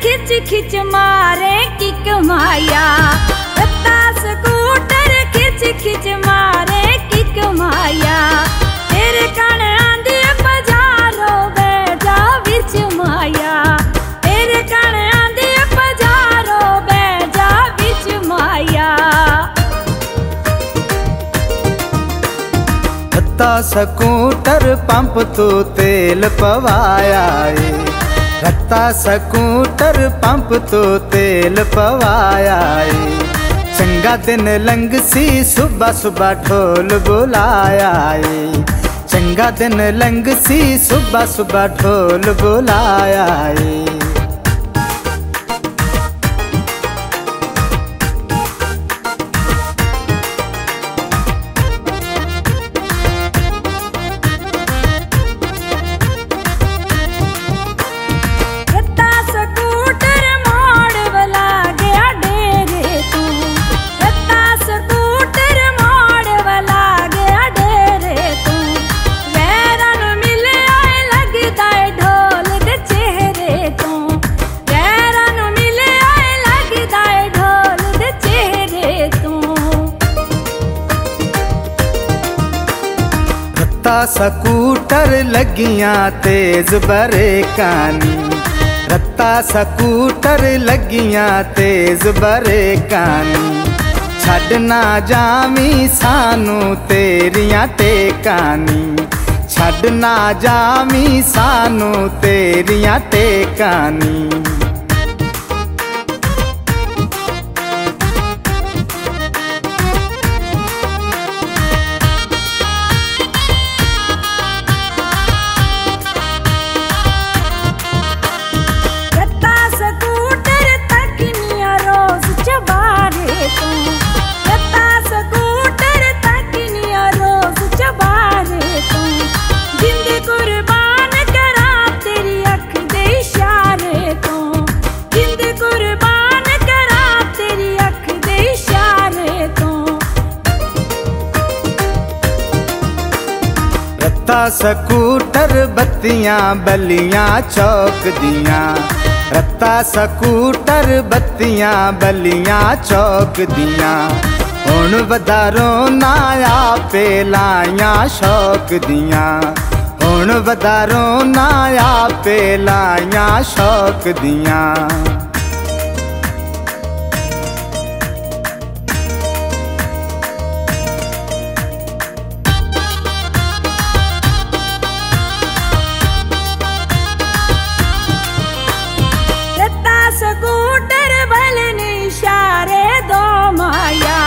खिच खिच मारे किक माया, रत्ता स्कूटर खिच खिच मारे किक माया। तेरे कण आंदी पजारो बैजा विच माया, तेरे कण आंदी पजारो बैजा विच माया। रत्ता स्कूटर पंप तो तेल पवाया है, रत्ता स्कूटर पंप तो तेल पवाया है। चंगा दिन लंघ सी सुबह सुबह ढोल बुलाया है, चंगा दिन लंघ सी सुबह सुबह ढोल बुलाया है। रत्ता स्कूटर लगियां तेज बरेकानी, रत्ता स्कूटर लगियां तेज बरेकानी। छड्डना जामी सानू तेरियां टेकानी, छड्डना जामी सानू तेरियां टेकानी। रत्ता स्कूटर बत्तियां बलियां चौक दियां, रत्ता स्कूटर बत्तियां बलियां चौक दियां। हुण वधारो ना आपे लाइयां शौक दियां, हुण वधारो ना आपे लाइयां शौक दियां। स्कूटर बल निशारे दो माया,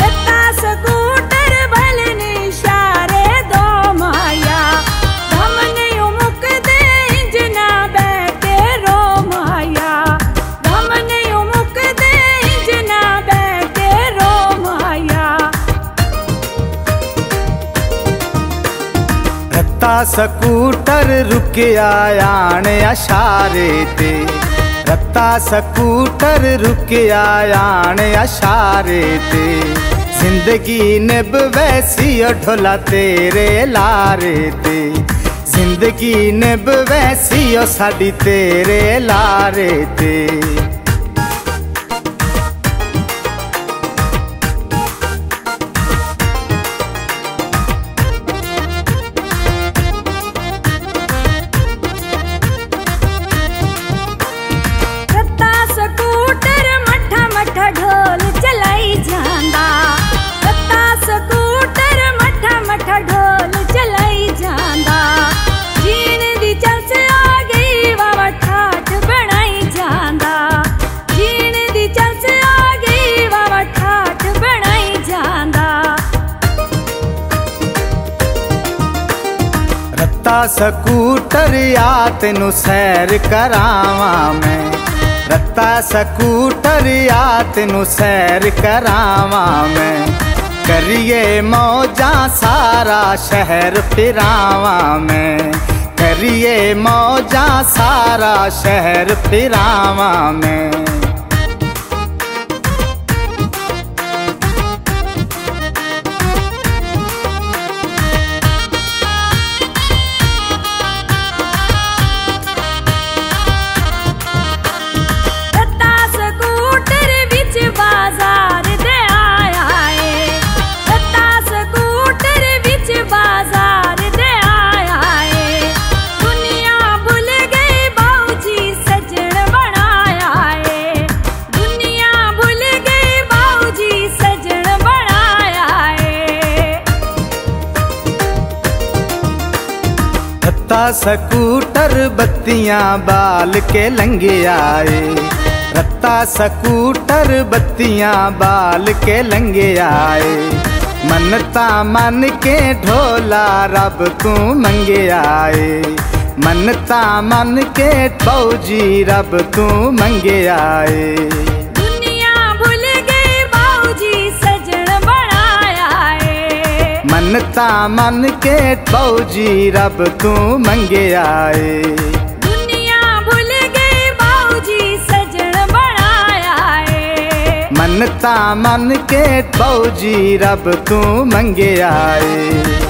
रत्ता स्कूटर बल निशारे दो माया। हम नहीं मुकदे इंजना बैठे रो माया, हम नहीं मुकदे इंजना बैठे रो माया। रत्ता स्कूटर रुकिया आने इशारे ते, रत्ता स्कूटर रुकिया आने इशारे ते। जिंदगी निभ वैसी ढोला तेरे लारे ते, जिंदगी निभ वैसी साडी तेरे लारे ते। ढोल चलाई जांदा, रत्ता स्कूटर मठा मठा ढोल चलाई जांदा। जीण दी चस आ गई वावा ठाठ बनाई जांदा, जीण दी चस आ गई वावा ठाठ बनाई जांदा। रत्ता स्कूटर आ तेनू सैर करावां मैं, रत्ता स्कूटर आ तेनू सैर करावां मैं। करिए मौजा सारा शहर फिरावां मैं, करिए मौजा सारा शहर फिरावां मैं। सकूटर बत्तियां बाल के लंगे आए, रत्ता सकूटर बत्तियां बाल के लंगे आए। मनता मन के ढोला रब तू मंगे आए, मनता मन के फौजी रब तू मंगे आए। दुनिया भूल गई बाऊजी सजन बनाया है, मनता मन के फौजी रब तू मंगे आए। दुनिया भूल गई बाऊजी सजन बनाया है, मनता मन के फौजी रब तू मंगे आए।